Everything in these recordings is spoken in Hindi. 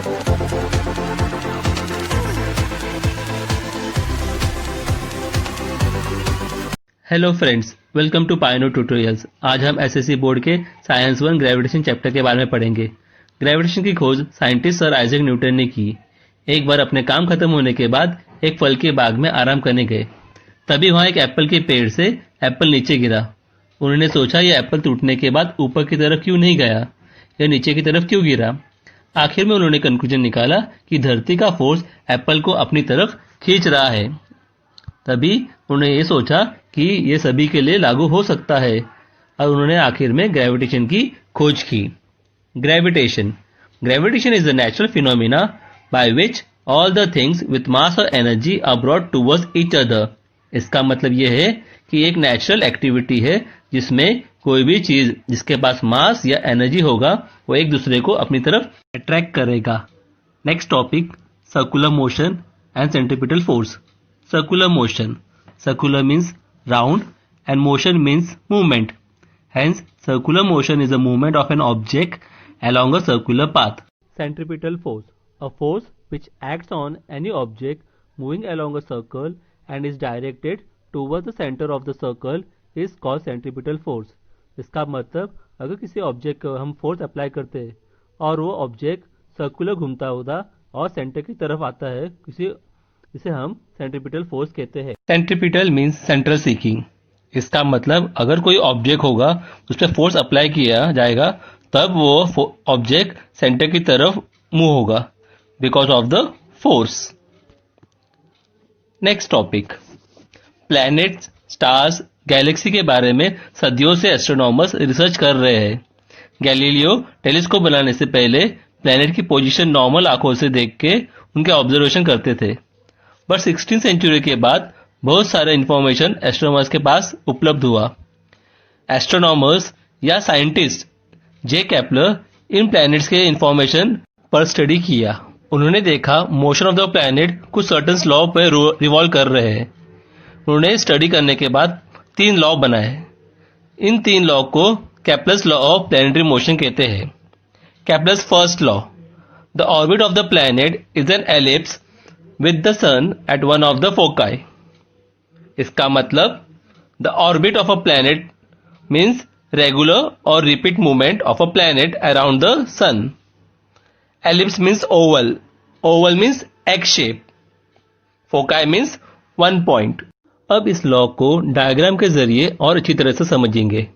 Hello friends, welcome to piano tutorials. आज हम एसएससी बोर्ड के साइंस 1 ग्रेविटेशन चैप्टर के बारे में पढ़ेंगे। ग्रेविटेशन की खोज साइंटिस्ट सर आइजैक न्यूटन ने की। एक बार अपने काम खत्म होने के बाद एक फल के बाग में आराम करने गए। तभी वहां एक एप्पल के पेड़ से एप्पल नीचे गिरा। उन्होंने सोचा यह एप्पल टूटने के बाद ऊपर की तरफ क्यों नहीं गया, यह नीचे की तरफ क्यों गिरा। आखिर में उन्होंने कंक्लूजन निकाला कि धरती का फोर्स एप्पल को अपनी तरफ खींच रहा है। तभी उन्होंने ये सोचा कि ये सभी के लिए लागू हो सकता है और उन्होंने आखिर में ग्रेविटेशन की खोज की। Gravitation is the natural phenomena by which all the things with mass और energy are brought towards each other. इसका मतलब यह है कि एक नेचुरल एक्टिविटी है जिसमें कोई भी चीज जिसके पास मास या एनर्जी होगा वो एक दूसरे को अपनी तरफ अट्रैक्ट करेगा। Next topic, circular motion and centripetal force. Circular means round and motion means movement. Hence, circular motion is a movement of an object along a circular path. Centripetal force, a force which acts on any object moving along a circle and is directed towards the center of the circle is called centripetal force. इसका मतलब अगर किसी ऑब्जेक्ट को हम फोर्स अप्लाई करते हैं और वो ऑब्जेक्ट सर्कुलर घूमता हुआ और सेंटर की तरफ आता है, इसे हम सेंट्रीपिटल फोर्स कहते हैं। Centripetal means central seeking. इसका मतलब अगर कोई ऑब्जेक्ट होगा उस पर फोर्स अप्लाई किया जाएगा तब वो ऑब्जेक्ट सेंटर की तरफ मूव होगा because of the force. Next topic, planets, stars, Galaxy के बारे में सदियों से एस्ट्रोनॉमर्स रिसर्च कर रहे हैं। गैलीलियो टेलीस्कोप बनाने से पहले प्लैनेट की पोजीशन नॉर्मल आंखों से देख के उनके ऑब्जर्वेशन करते थे। बट 16वीं सेंचुरी के बाद बहुत सारे इंफॉर्मेशन एस्ट्रोनॉमर्स के पास उपलब्ध हुआ। एस्ट्रोनॉमर्स या साइंटिस्ट जे केपलर इन प्लैनेट्स के इंफॉर्मेशन पर स्टडी किया। उन्होंने देखा मोशन ऑफ द प्लैनेट कुछ सर्टेन लॉ पर रिवॉल्व कर रहे हैं। उन्होंने स्टडी करने के बाद 3 लॉ बनाए। इन 3 लॉ को Kepler's law of planetary motion कहते हैं। Kepler's first law, the orbit of the planet is an ellipse with the sun at one of the foci. इसका मतलब the orbit of a planet means regular or repeat movement of a planet around the sun. Ellipse means oval. Oval means egg shape. Foci means one point. अब इस लॉ को डायग्राम के जरिए और अच्छी तरह से समझेंगे।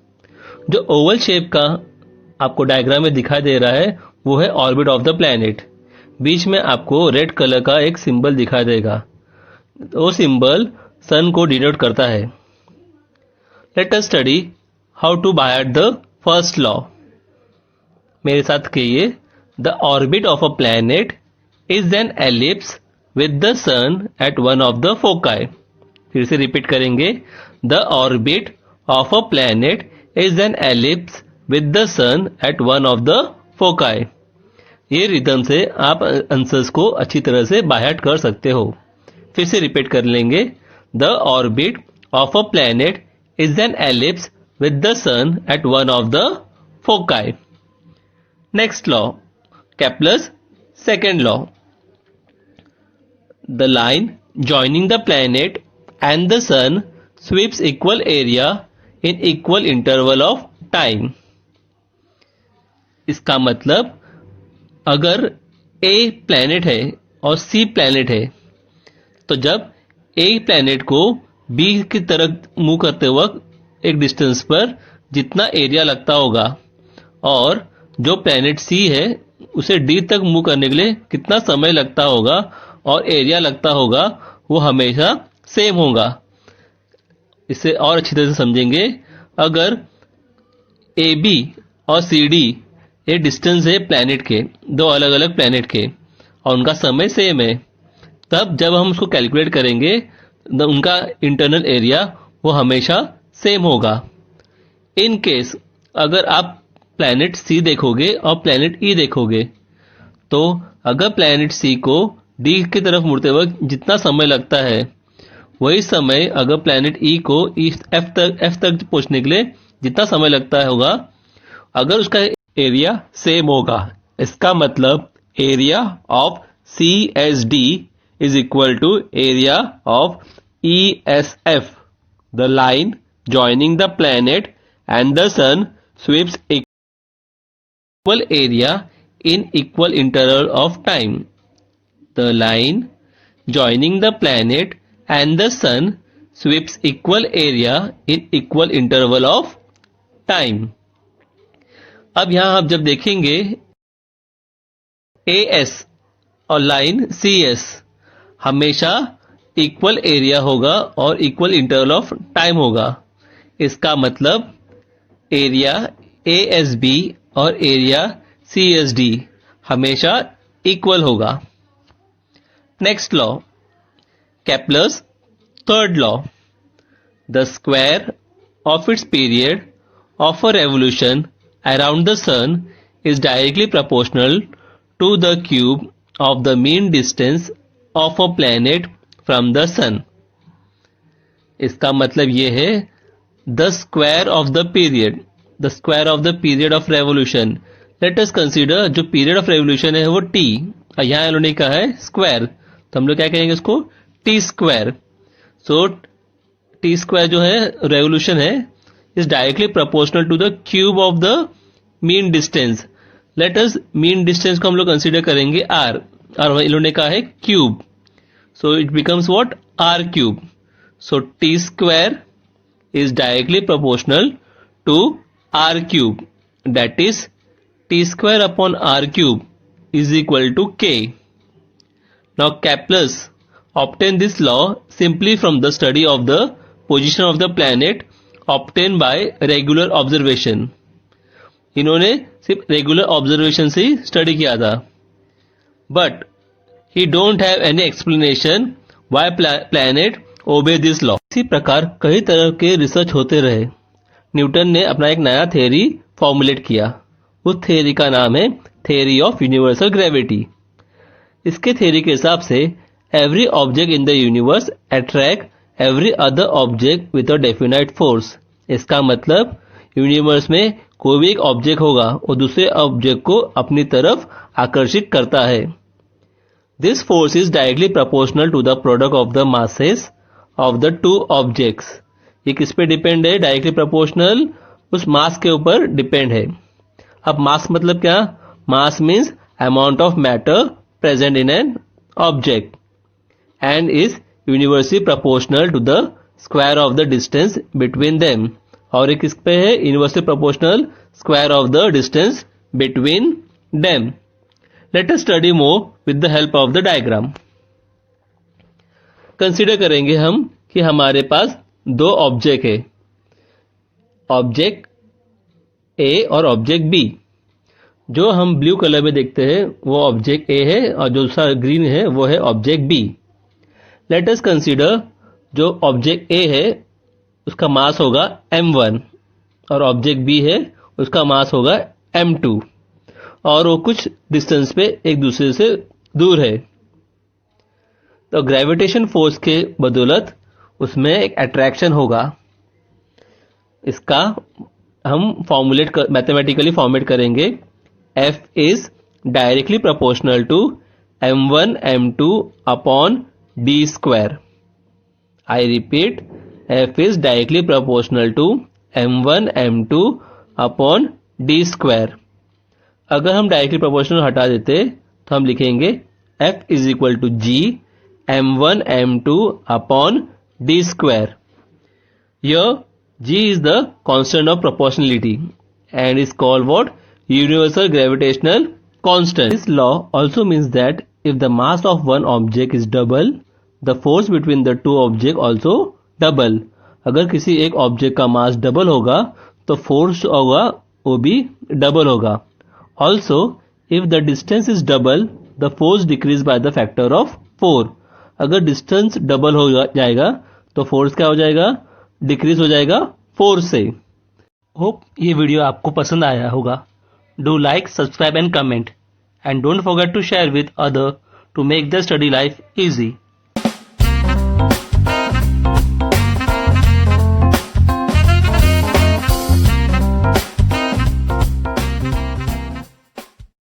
जो ओवल शेप का आपको डायग्राम में दिखाई दे रहा है वो है ऑर्बिट ऑफ द प्लैनेट। बीच में आपको रेड कलर का एक सिंबल दिखाई देगा, वो सिंबल सन को डिनोट करता है। Let us study how to by the first law. मेरे साथ कहिए, the orbit of a planet is an ellipse with the sun at one of the foci. फिर से रिपीट करेंगे, the orbit of a planet is an ellipse with the sun at one of the foci. ये रिदम से आप आंसर्स को अच्छी तरह से बायहार्ट कर सकते हो। फिर से रिपीट कर लेंगे, the orbit of a planet is an ellipse with the sun at one of the foci. Next law, Kepler's second law, the line joining the planet and the sun sweeps equal area in equal interval of time. इसका मतलब अगर ए प्लैनेट है और सी प्लैनेट है तो जब ए प्लैनेट को बी की तरफ मूव करते वक्त एक डिस्टेंस पर जितना एरिया लगता होगा और जो प्लैनेट सी है उसे डी तक मूव करने के लिए कितना समय लगता होगा और एरिया लगता होगा वो हमेशा सेम होगा। इसे और अच्छी तरह से समझेंगे, अगर ए बी और सी डी ये डिस्टेंस है प्लैनेट के, 2 अलग अलग प्लैनेट के, और उनका समय सेम है, तब जब हम उसको कैलकुलेट करेंगे तो उनका इंटरनल एरिया वो हमेशा सेम होगा। इन केस अगर आप प्लैनेट सी देखोगे और प्लैनेट ई देखोगे तो अगर प्लैनेट सी को डी की तरफ मुड़ते वक्त जितना समय लगता है वही समय अगर प्लैनेट ई को एफ तक पहुंचने के लिए जितना समय लगता होगा, अगर उसका एरिया सेम होगा। इसका मतलब area of CSD is equal to area of ESF. The line joining the planet and the sun sweeps equal area in equal interval of time. The line joining the planet and the sun sweeps equal area in equal interval of time. अब यहां आप जब देखेंगे AS और लाइन CS हमेशा इक्वल एरिया होगा और इक्वल इंटरवल ऑफ टाइम होगा. इसका मतलब एरिया ASB और एरिया CSD हमेशा इक्वल होगा. Next law, Kepler's third law. The square of its period of a revolution around the sun is directly proportional to the cube of the mean distance of a planet from the sun. इसका मतलब ये है the square of the period of revolution. Let us consider जो period of revolution है वो t, यहाँ इन्होंने कहा है square, तो हम लोग क्या कहेंगे इसको t square. So t square जो है revolution है is directly proportional to the cube of the mean distance. Let us mean distance को हम लोग कंसीडर करेंगे r, और इन्होंने कहा है cube, so it becomes what r cube. So t square is directly proportional to r cube, that is t square upon r cube is equal to k. Now Kepler's obtain this law simply from the study of the position of the planet obtained by regular observation. इन्होंने सिर्फ रेगुलर ऑब्जर्वेशन से ही स्टडी किया था, but he don't have any explanation why planet obey this law. इसी प्रकार कई तरह के रिसर्च होते रहे. न्यूटन ने अपना एक नया थ्योरी फॉर्मुलेट किया. उस थ्योरी का नाम है थ्योरी ऑफ यूनिवर्सल ग्रेविटी. इसके थ्योरी के हिसाब से every object in the universe attract every other object with a definite force. इसका मतलब यूनिवर्स में कोई भी एक ऑब्जेक्ट होगा और दूसरे ऑब्जेक्ट को अपनी तरफ आकर्षित करता है. This force is directly proportional to the product of the masses of the two objects. ये किस पे डिपेंड है? डायरेक्टली प्रोपोर्शनल उस मास के ऊपर डिपेंड है. अब मास मतलब क्या? Mass means amount of matter present in an object and is universally proportional to the square of the distance between them. और एक किस पे है? Inversely proportional square of the distance between them. Let us study more with the help of the diagram. Consider करेंगे हम कि हमारे पास दो ऑब्जेक्ट है, ऑब्जेक्ट ए और ऑब्जेक्ट बी. जो हम ब्लू कलर में देखते हैं वो ऑब्जेक्ट ए है और जो दूसरा ग्रीन है वो है object B. Let us consider जो ऑब्जेक्ट ए है उसका मास होगा m1 और ऑब्जेक्ट बी है उसका मास होगा m2 और वो कुछ डिस्टेंस पे एक दूसरे से दूर है. तो ग्रेविटेशन फोर्स के बदौलत उसमें एक अट्रैक्शन होगा. इसका हम मैथमेटिकली फॉर्मुलेट करेंगे. F is directly proportional to m1 m2 upon d square. I repeat, F is directly proportional to m1 m2 upon d square. अगर हम डायरेक्टली प्रोपोर्शनल हटा देते तो हम लिखेंगे F is equal to G m1 m2 upon d square. Here G is the constant of proportionality and is called what? Universal gravitational constant. This law also means that if the mass of one object is double, the force between the two objects also double. अगर किसी एक ऑब्जेक्ट का मास डबल होगा तो फोर्स होगा वो भी डबल होगा. Also if the distance is double the force decrease by the factor of 4. अगर डिस्टेंस डबल हो जाएगा तो फोर्स क्या हो जाएगा? डिक्रीज हो जाएगा 4 से. होप ये वीडियो आपको पसंद आया होगा. Do like, subscribe and comment and don't forget to share with other to make the study life easy.